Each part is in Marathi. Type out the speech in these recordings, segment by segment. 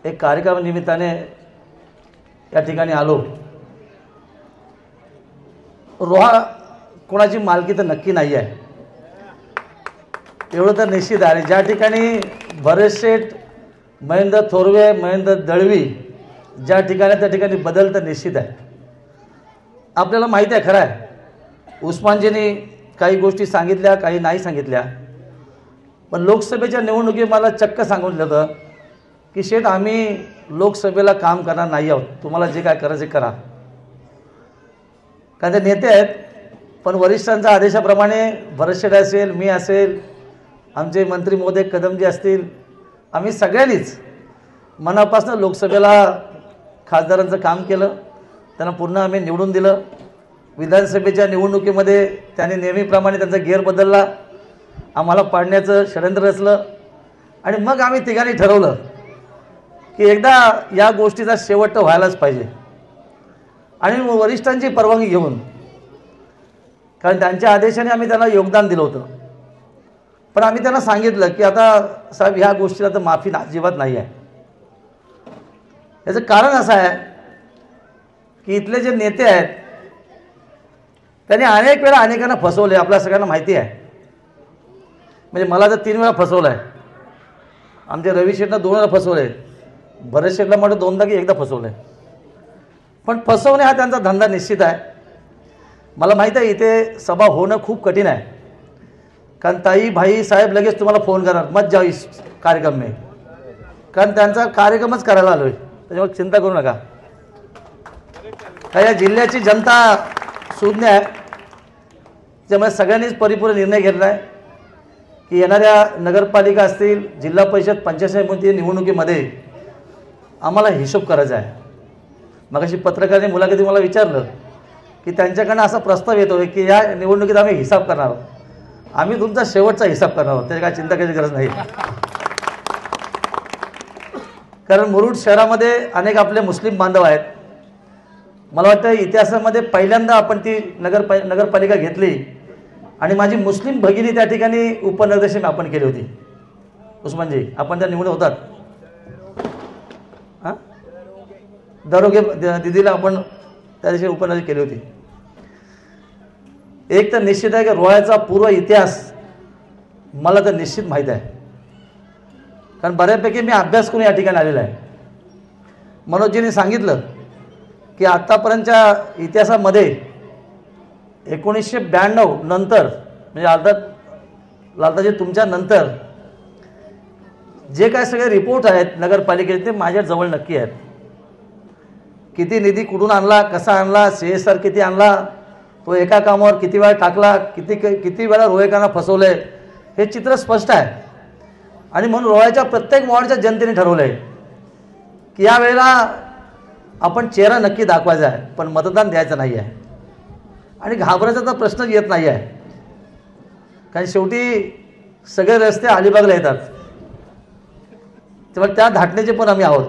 एक कार्यक्रमानिमित्ताने या ठिकाणी आलो। रोहा कोणाची मालकी तर नक्की नाही आहे, एवढं तर निश्चित आहे। ज्या ठिकाणी भरतशेठ, महेंद्र थोरवे, महेंद्र दळवी ज्या ठिकाणी त्या ठिकाणी बदल तर निश्चित आहे। आपल्याला माहिती आहे, खरं आहे उस्मानजींनी काही गोष्टी सांगितल्या, काही नाही सांगितल्या, पण लोकसभेच्या निवडणुकीत मला चक्क सांगितलं होतं की शेठ आम्ही लोकसभेला काम करणार नाही आहोत, तुम्हाला जे काय करायचं करा। कारण ते नेते आहेत, पण वरिष्ठांच्या आदेशाप्रमाणे भरतशेठ असेल, मी असेल, आमचे मंत्री महोदय कदमजी असतील, आम्ही सगळ्यांनीच मनापासून लोकसभेला खासदारांचं काम केलं, त्यांना पुन्हा आम्ही निवडून दिलं। विधानसभेच्या निवडणुकीमध्ये त्यांनी नेहमीप्रमाणे त्यांचा गेअर बदलला, आम्हाला पाडण्याचं षडयंत्र रचलं, आणि मग आम्ही तिघांनी ठरवलं की एकदा या गोष्टीचा शेवट तर व्हायलाच पाहिजे। आणि वरिष्ठांची परवानगी घेऊन, कारण त्यांच्या आदेशाने आम्ही त्यांना योगदान दिलं होतं, पण आम्ही त्यांना सांगितलं की आता साहेब ह्या गोष्टीला तर माफी अजिबात नाही आहे। याचं कारण असं आहे की इथले जे नेते आहेत त्यांनी अनेक वेळा अनेकांना फसवले, आपल्या सगळ्यांना माहिती आहे। म्हणजे मला तर 3 वेळा फसवलं आहे, आमच्या रवी शेठनं 2 वेळा फसवले, भरत शेठला म्हटलं 2दा की 1दा फसवलं आहे। पण फसवणे हा त्यांचा धंदा निश्चित आहे। मला माहीत आहे इथे सभा होणं खूप कठीण आहे, कारण ताई भाई साहेब लगेच तुम्हाला फोन करणार मत जाओ इस कार्यक्रम में, कारण त्यांचा कार्यक्रमच करायला आलो आहे, त्याच्यामुळे चिंता करू नका। या जिल्ह्याची जनता सुज्ञ आहे, त्यामुळे सगळ्यांनीच परिपूर्ण निर्णय घेतला आहे की येणाऱ्या नगरपालिका असतील, जिल्हा परिषद, पंचायत समिती निवडणुकीमध्ये आम्हाला हिशोब करायचा आहे। मगाशी पत्रकारांनी मुलाखती मला विचारलं की त्यांच्याकडनं असा प्रस्ताव येतो की या निवडणुकीत आम्ही हिसाब करणार आहोत, आम्ही तुमचा शेवटचा हिसाब करणार आहोत, त्याची काय चिंता करायची गरज नाही। कारण मुरुड शहरामध्ये अनेक आपले मुस्लिम बांधव आहेत, मला वाटतं इतिहासामध्ये पहिल्यांदा आपण ती नगरपालिका घेतली आणि माझी मुस्लिम भगिनी त्या ठिकाणी उपनगराध्यक्ष आपण केली होती। उस्मानजी आपण त्या निवडून होतात, हां दरोगे दिदीला आपण त्या दिवशी उपनगराध्यक्ष केली होती। एक तर निश्चित आहे की रोह्याचा पूर्व इतिहास मला तर निश्चित माहीत आहे, कारण बऱ्यापैकी मी अभ्यास करून या ठिकाणी आलेला आहे। मनोजजींनी सांगितलं की आत्तापर्यंतच्या इतिहासामध्ये 1992 नंतर, म्हणजे अर्थात लालताजी तुमच्या नंतर जे काय सगळे रिपोर्ट आहेत नगरपालिकेचे ते माझ्या जवळ नक्की आहेत। किती निधी कुठून आणला, कसा आणला, CSR किती आणला, तो एका कामावर किती वेळा टाकला, किती वेळा रोहेकांना फसवले, हे चित्र स्पष्ट आहे। आणि म्हणून रोह्याच्या प्रत्येक वॉर्डच्या जनतेने ठरवलं आहे की यावेळेला आपण चेहरा नक्की दाखवायचा आहे, पण मतदान द्यायचं नाही आहे, आणि घाबरायचा तर प्रश्नच येत नाही आहे, कारण शेवटी सगळे रस्ते अलिबागला येतात, तेव्हा त्या धाटणीचे पण आम्ही आहोत।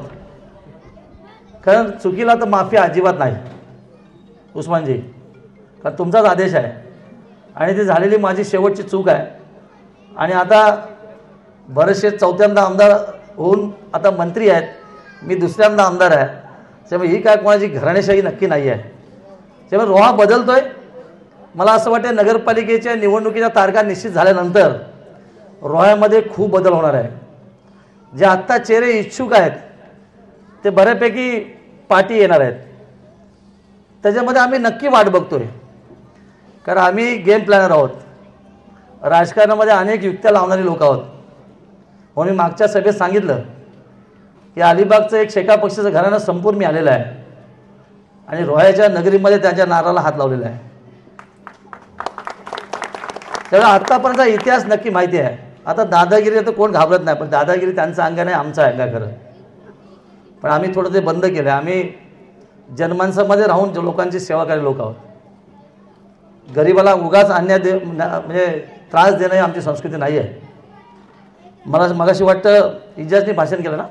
कारण चुकीला तर माफी अजिबात नाही उस्मानजी, कारण तुमचाच आदेश आहे आणि ती झालेली माझी शेवटची चूक आहे। आणि आता भरतशेठ 4थ्यांदा आमदार होऊन आता मंत्री आहेत, मी 2ऱ्यांदा आमदार आहे, त्यामुळे ही काय कोणाची घराणेशाही नक्की नाही आहे। त्यामुळे रोहा बदलतोय। मला असं वाटतं नगरपालिकेच्या निवडणुकीच्या तारखा निश्चित झाल्यानंतर रोह्यामध्ये खूप बदल होणार आहे। जे आत्ता चेहरे इच्छुक आहेत ते बऱ्यापैकी पाठी येणार आहेत, त्याच्यामध्ये आम्ही नक्की वाट बघतोय, कारण आम्ही गेम प्लॅनर आहोत, राजकारणामध्ये अनेक युक्त्या लावणारी लोक आहोत। म्हणून मी मागच्या सभेत सांगितलं की अलिबागचं एक शेका पक्षाचं घराणं संपूर्ण मी आलेलं आहे आणि रोह्याच्या नगरीमध्ये त्यांच्या नाराला हात लावलेला आहे। त्यामुळे आत्तापर्यंतचा इतिहास नक्की माहिती आहे। आता दादागिरी तर कोण घाबरत नाही, पण दादागिरी त्यांचं अंग नाही, आमचं अंग आहे खरं, पण आम्ही थोडं ते बंद केलं आहे। आम्ही जनमानसामध्ये राहून लोकांची सेवा करणारे लोक आहोत। गरीबाला उगाच अन्याय म्हणजे त्रास देणं ही आमची संस्कृती नाही आहे। मला मगाशी वाटतं इजाजने भाषण केलं ना,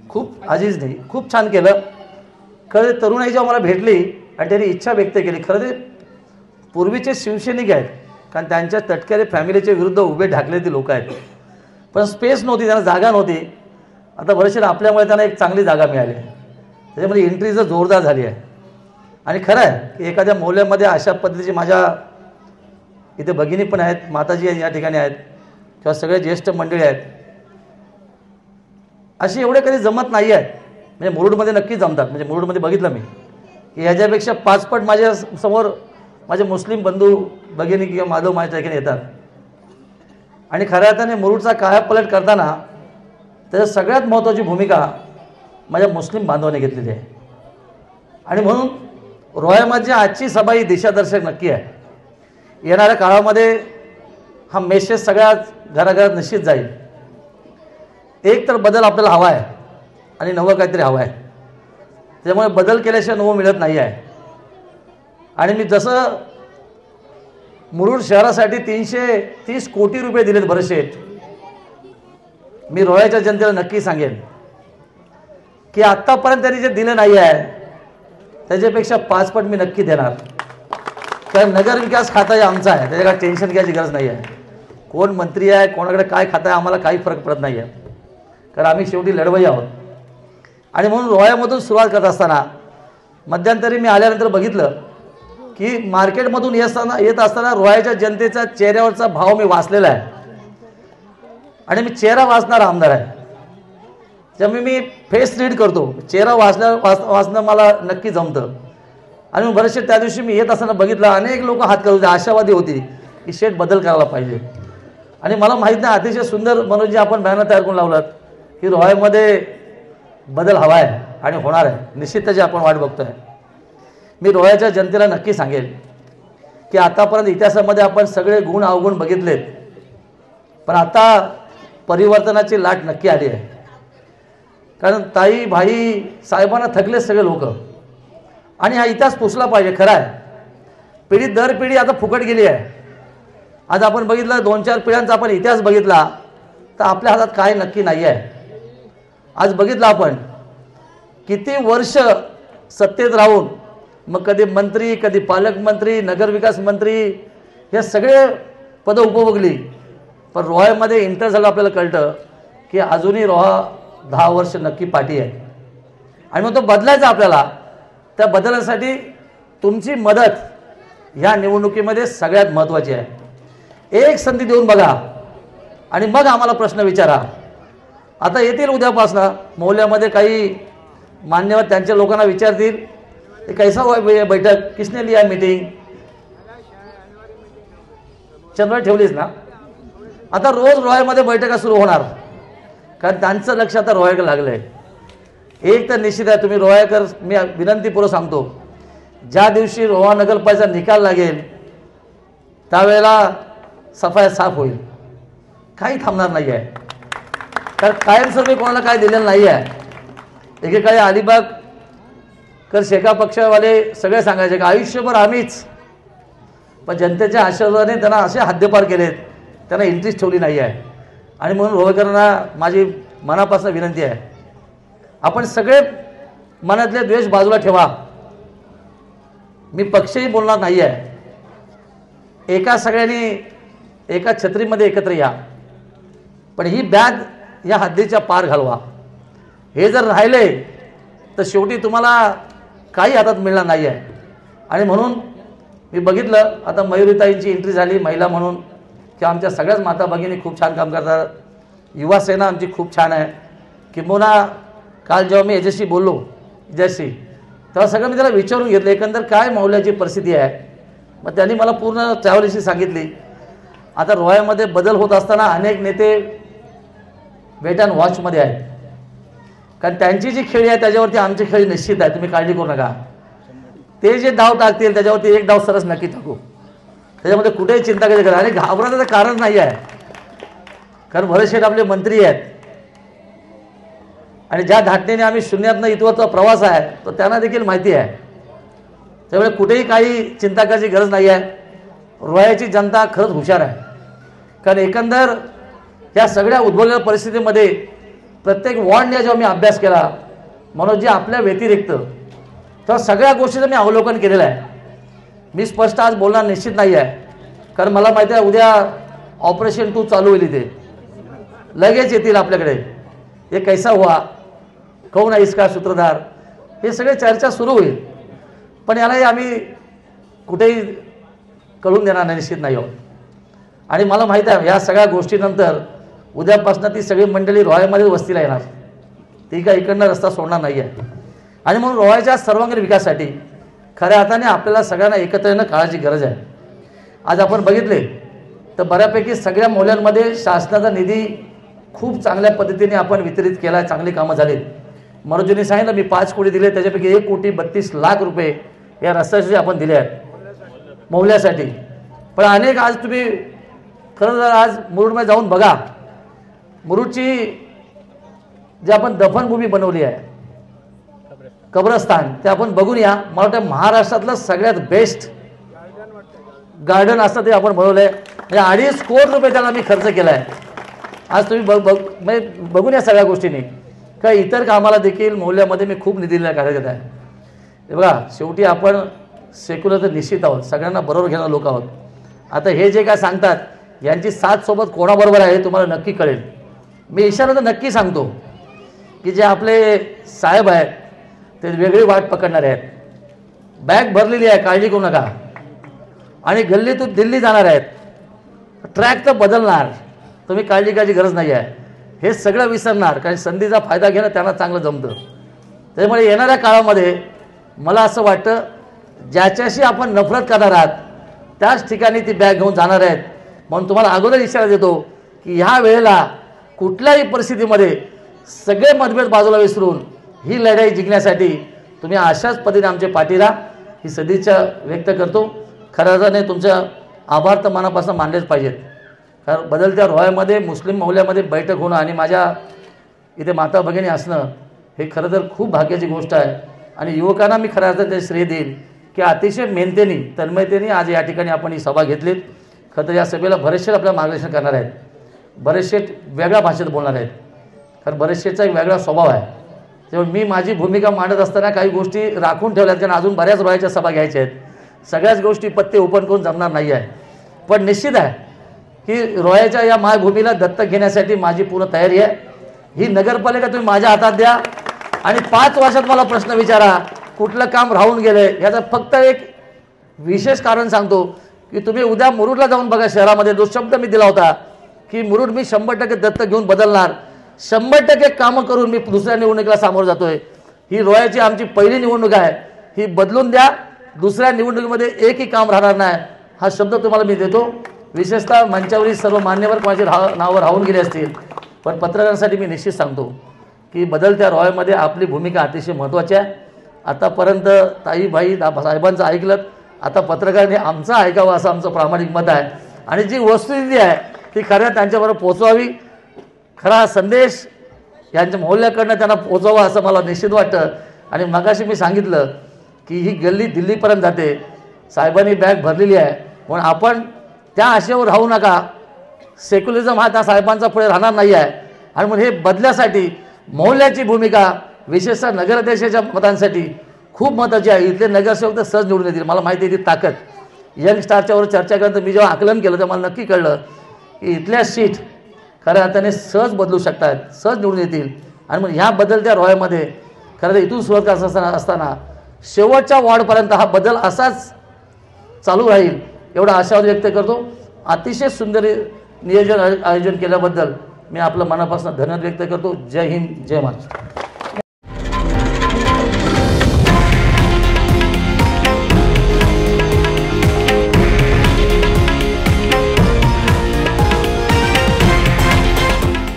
खूप अजीजने खूप छान केलं। खरं ते तरुणाई जेव्हा मला भेटली आणि त्यांनी इच्छा व्यक्त केली, खरं ते पूर्वीचे शिवसैनिक आहेत, कारण त्यांच्या तटकरे फॅमिलीच्या विरुद्ध उभे ढाकले ते लोक आहेत, पण स्पेस नव्हती, त्यांना जागा नव्हती, आता वर्षात आपल्यामुळे त्यांना एक चांगली जागा मिळाली, त्याच्यामध्ये एंट्री जर जोरदार झाली आहे. आणि खरं आहे की एखाद्या मौल्यामध्ये अशा पद्धतीची माझ्या इथे भगिनी पण आहेत, माताजी या ठिकाणी आहेत, किंवा सगळे ज्येष्ठ मंडळी आहेत, अशी एवढे कधी जमत नाही आहेत. म्हणजे मुरुडमध्ये नक्की जमतात. म्हणजे मुरुडमध्ये बघितलं मी की ह्याच्यापेक्षा 5 पट माझ्या समोर माझे मुस्लिम बंधू भगिनी किंवा माधव माझ्या ठिकाणी येतात. आणि खऱ्या अर्थाने मुरुडचा कायापलट करताना त्याच्यात सगळ्यात महत्त्वाची भूमिका माझ्या मुस्लिम बांधवांनी घेतलेली आहे. आणि म्हणून रोह्यामध्ये आजची सभा ही दिशादर्शक नक्की आहे. येणाऱ्या काळामध्ये हा मेसेज सगळ्या घराघरात निश्चित जाईल. एक तर बदल आपल्याला हवा आहे आणि नवं काहीतरी हवं आहे. त्यामुळे बदल केल्याशिवाय नवं मिळत नाही आहे. आणि मी जसं मुरुड शहरासाठी 330 कोटी रुपये दिलेत भरशेठ, मी रोह्याच्या जनतेला नक्की सांगेन की आत्तापर्यंत त्यांनी जे दिले नाही आहे त्याच्यापेक्षा 5 पट मी नक्की देणार. कारण नगरविकास खाता हे आमचा आहे, त्याच्या काय टेन्शन घ्यायची गरज नाही आहे. कोण मंत्री आहे, कोणाकडे काय खाता आहे, आम्हाला काही फरक पडत नाही आहे. कारण आम्ही शेवटी लढवई आहोत. आणि म्हणून रोह्यामधून सुरुवात करत असताना मध्यंतरी मी आल्यानंतर बघितलं की मार्केटमधून येत असताना रोह्याच्या जनतेचा चेहऱ्यावरचा भाव मी वाचलेला आहे. आणि मी चेहरा वाचणारा आमदार आहे, त्यामुळे मी फेस रीड करतो. चेहरा वाचणं मला नक्की जमतं. आणि बरेचसे त्या दिवशी मी येत असताना बघितलं, अनेक लोक हात करत होते, आशावादी होती की शेठ बदल करायला पाहिजे. आणि मला माहीत नाही, अतिशय सुंदर मनोजी आपण बॅनर तयार करून लावलात की रोह्यामध्ये बदल हवा आहे आणि होणार आहे. निश्चित त्याची आपण वाट बघतो आहे. मी रोह्याच्या जनतेला नक्की सांगेल की आतापर्यंत इतिहासामध्ये आपण सगळे गुण अवगुण बघितलेत, पण आता परिवर्तनाची लाट नक्की आली आहे. कारण ताई भाई साहेबांना थकले सगळे लोक, आणि हा इतिहास पुसला पाहिजे. खरं आहे, पिढी दर पिढी आता फुकट गेली आहे. आज आपण बघितलं 2-4 पिढ्यांचा आपण इतिहास बघितला तर आपल्या हातात काय नक्की नाही आहे. आज बघितलं आपण किती वर्ष सत्तेत राहून मग कधी मंत्री, कधी पालकमंत्री, नगरविकास मंत्री, हे सगळे पदं उपभोगली. पण रोह्यामध्ये इंटर झालं, आपल्याला कळतं की अजूनही रोहा 10 वर्ष नक्की पाठी आहे. आणि मग तो बदलायचा आपल्याला. त्या बदलासाठी तुमची मदत ह्या निवडणुकीमध्ये सगळ्यात महत्त्वाची आहे. एक संधी देऊन बघा आणि मग आम्हाला प्रश्न विचारा. आता येतील उद्यापासनं मौल्यामध्ये काही मान्यवर त्यांच्या लोकांना विचारतील कैसा हुआ बैठक, किसने लिया मीटिंग, चंद्र ठेवलीच ना. आता रोज रोह्यामध्ये बैठका सुरू होणार, कारण त्यांचं लक्ष आता रोह्याकडे लागलं आहे. एक तर निश्चित आहे, तुम्ही रोह्याकर, मी विनंतीपूर्वक सांगतो, ज्या दिवशी रोहा नगरपालिकेचा निकाल लागेल त्यावेळेला सफाया साफ होईल, काही थांबणार नाही आहे. कारण कायमस्वरूपी कोणाला काय दिलेलं नाही आहे. एकेकाळी अलिबागकर शेका पक्षावाले सगळे सांगायचे की आयुष्यभर आम्हीच, पण जनतेच्या आशीर्वादाने त्यांना असे हद्दपार केलेत, त्यांना इंटरेस्ट ठेवली नाही आहे. आणि म्हणून रोहेकरांना माझी मनापासून विनंती आहे, आपण सगळे मनातले द्वेष बाजूला ठेवा. मी पक्षही बोलणार नाही आहे. एका सगळ्यांनी एका छत्रीमध्ये एकत्र या, पण ही बॅग या हद्दीच्या पार घालवा. हे जर राहिले तर शेवटी तुम्हाला काही हातात मिळणार नाही आहे. आणि म्हणून मी बघितलं आता मयुरीताईंची एंट्री झाली महिला म्हणून, की आमच्या सगळ्याच माता भगिनी खूप छान काम करतात. युवा सेना आमची खूप छान आहे. किंबहुना काल जेव्हा मी याच्याशी बोललो हिच्याशी, तेव्हा सगळं मी त्याला विचारून घेतलं एकंदर काय मौल्याची परिस्थिती आहे. मग त्यांनी मला पूर्ण ट्रॅव्हलशी सांगितली. आता रोह्यामध्ये बदल होत असताना अनेक नेते वेट अँड वॉचमध्ये आहेत, कारण त्यांची जी खेळी आहे त्याच्यावरती आमची खेळी निश्चित आहे, तुम्ही काळजी करू नका. ते जे डाव टाकतील त्याच्यावरती एक डाव सरस नक्की टाकू, त्याच्यामध्ये कुठेही चिंता करायची आणि घाबरायचं कारण नाही आहे. कारण भरतशेठ आपले मंत्री आहेत आणि ज्या धाटणीने आम्ही शून्यातनं इथवरचा प्रवास आहे तो त्यांना देखील माहिती आहे. त्यामुळे कुठेही काही चिंता करायची गरज नाही आहे. रोह्याची जनता खरंच हुशार आहे. कारण एकंदर या सगळ्या उद्भवलेल्या परिस्थितीमध्ये प्रत्येक वॉर्डने जेव्हा मी अभ्यास केला, म्हणून जे आपल्या व्यतिरिक्त तेव्हा सगळ्या गोष्टीचं मी अवलोकन केलेलं आहे. मी स्पष्ट आज बोलणार निश्चित नाही आहे, कारण मला माहिती आहे उद्या ऑपरेशन 2 चालू होईल. इथे लगेच येतील आपल्याकडे ये कैसा हुआ, कौन आहे इसका सूत्रधार, हे सगळे चर्चा सुरू होईल. पण यालाही आम्ही कुठेही कळून देणार नाही, निश्चित नाही आहोत. आणि मला माहीत आहे या सगळ्या गोष्टीनंतर उद्यापासून ती सगळी मंडळी रोहामध्ये वस्तीला येणार, ती काय इकडनं रस्ता सोडणार नाही आहे. आणि म्हणून रोहाच्या सर्वांगीण विकासासाठी खऱ्या अर्थाने आपल्याला सगळ्यांना एकत्र येणं काळाची गरज आहे. आज आपण बघितले तर बऱ्यापैकी सगळ्या मोहल्ल्यांमध्ये शासनाचा निधी खूप चांगल्या पद्धतीने आपण वितरित केला, चांगली कामं झालीत. मनोजींनी सांगितलं मी 5 कोटी दिले, त्याच्यापैकी 1,32,00,000 रुपये या रस्त्यासाठी आपण दिले आहेत मोहल्ल्यासाठी. पण अनेक आज तुम्ही खरं जर आज मुरुडमध्ये जाऊन बघा, मुरुडची जी आपण दफनभूमी बनवली आहे, कब्रस्तान, ते आपण बघून या. मला वाटतं महाराष्ट्रातलं सगळ्यात बेस्ट गार्डन असतं ते आपण बनवलं आहे. म्हणजे 2.5 कोटी रुपये त्याला मी खर्च केला आहे. आज तुम्ही म्हणजे बघून या सगळ्या गोष्टींनी. का इतर कामाला देखील मोहल्ल्यामध्ये मी खूप निधी दिलेला कार्यरत आहे. हे बघा, शेवटी आपण सेक्युलर तर निश्चित आहोत, सगळ्यांना बरोबर घेणारे लोक आहोत. आता हे जे काय सांगतात यांची साथ सोबत कोणाबरोबर आहे तुम्हाला नक्की कळेल. मी इशारा तर नक्की सांगतो की जे आपले साहेब आहेत ते वेगळी वाट पकडणारे आहेत. बॅग भरलेली आहे, काळजी करू नका. आणि गल्लीतून दिल्ली जाणार आहेत, ट्रॅक तर बदलणार, तुम्ही काळजी करायची गरज नाही आहे. हे सगळं विसरणार, कारण संधीचा फायदा घेणं त्यांना चांगलं जमतं. त्यामुळे येणाऱ्या काळामध्ये मला असं वाटतं ज्याच्याशी आपण नफरत करणार आहात त्याच ठिकाणी ती बॅग घेऊन जाणार आहेत. म्हणून तुम्हाला अगोदर इशारा देतो की ह्या वेळेला कुठल्याही परिस्थितीमध्ये सगळे मतभेद बाजूला विसरून ही लढाई जिंकण्यासाठी तुम्ही अशाच पद्धतीने आमचे पाठी राहा, ही सदिच्छा व्यक्त करतो. खऱ्या अर्थाने तुमच्या आभार तर मनापासून मानलेच पाहिजेत. कारण बदलत्या रोहामध्ये मुस्लिम मोहल्ल्यामध्ये बैठक होणं आणि माझ्या इथे माता भगिनी असणं हे खरं तर खूप भाग्याची गोष्ट आहे. आणि युवकांना मी खऱ्या अर्थाने श्रेय देईन की अतिशय मेहनतीने तन्मयतेने आज या ठिकाणी आपण ही सभा घेतलीत. खरं तर या सभेला बरेचसे आपल्याला मार्गदर्शन करणार आहेत, बरेचसे वेगळ्या भाषेत बोलणार आहेत. कारण बरेचसेचा एक वेगळा स्वभाव आहे. त्यामुळे मी माझी भूमिका मांडत असताना काही गोष्टी राखून ठेवल्यात, कारण अजून बऱ्याच रोहाच्या सभा घ्यायच्या आहेत. सगळ्याच गोष्टी पत्ते ओपन करून जमणार नाही आहे. पण निश्चित आहे की रोहाच्या या मायभूमीला दत्तक घेण्यासाठी माझी पूर्ण तयारी आहे. ही नगरपालिका तुम्ही माझ्या हातात द्या आणि 5 वर्षात मला प्रश्न विचारा कुठलं काम राहून गेलं. याचं फक्त एक विशेष कारण सांगतो की तुम्ही उद्या मुरुडला जाऊन बघा. शहरामध्ये जो शब्द मी दिला होता की मुरुड मी 100% दत्तक घेऊन बदलणार, 100% कामं करून मी दुसऱ्या निवडणुकीला सामोरं जातोय. ही रोहाची आमची पहिली निवडणूक आहे, ही बदलून द्या. दुसऱ्या निवडणुकीमध्ये एकही काम राहणार नाही हा शब्द तुम्हाला मी देतो. विशेषतः मंचावरील सर्व मान्यवर कोणाचे नावं राहून गेले असतील, पण पत्रकारांसाठी मी निश्चित सांगतो की बदलत्या रोहामध्ये आपली भूमिका अतिशय महत्त्वाची आहे. आतापर्यंत ताईबाई साहेबांचं ऐकलं, आता पत्रकारांनी आमचं ऐकावं असं आमचं प्रामाणिक मत आहे. आणि जी वस्तुस्थिती आहे ती खऱ्या त्यांच्याबरोबर पोचवावी, खरा संदेश यांच्या मोहल्ल्याकडनं त्यांना पोचवावा असं मला निश्चित वाटतं. आणि मगाशी मी सांगितलं की ही गल्ली दिल्लीपर्यंत जाते, साहेबांनी बॅग भरलेली आहे. पण आपण त्या आशेवर राहू नका. सेक्युलरिझम हा त्या साहेबांचा पुढे राहणार नाही आहे. आणि म्हणून हे बदल्यासाठी मोहल्ल्याची भूमिका विशेषतः नगराध्यक्षाच्या मतांसाठी खूप महत्त्वाची आहे. इथले नगरसेवक तर सहज निवडून येतील, मला माहिती आहे ती ताकद. यंग स्टारच्यावर चर्चा करता मी जेव्हा आकलन केलं तेव्हा मला नक्की कळलं की इथल्या सीट खऱ्या अर्थाने सहज बदलू शकतात, सहज निवडून येतील. आणि मग ह्या बदलत्या रोहामध्ये खरं तर इथून सुरुवात करत असताना शेवटच्या वॉर्डपर्यंत हा बदल असाच चालू राहील एवढा आशावाद व्यक्त करतो. अतिशय सुंदर नियोजन आयोजन केल्याबद्दल मी आपलं मनापासून धन्यवाद व्यक्त करतो. जय हिंद, जय महाराष्ट्र.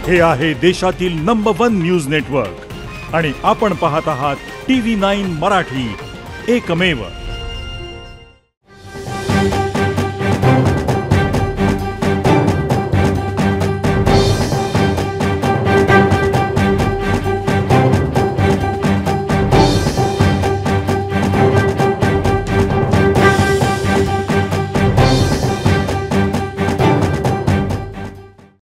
हे आहे देशातील नंबर 1 न्यूज नेटवर्क आणि आपण पाहत आहात TV9 मराठी, एकमेव.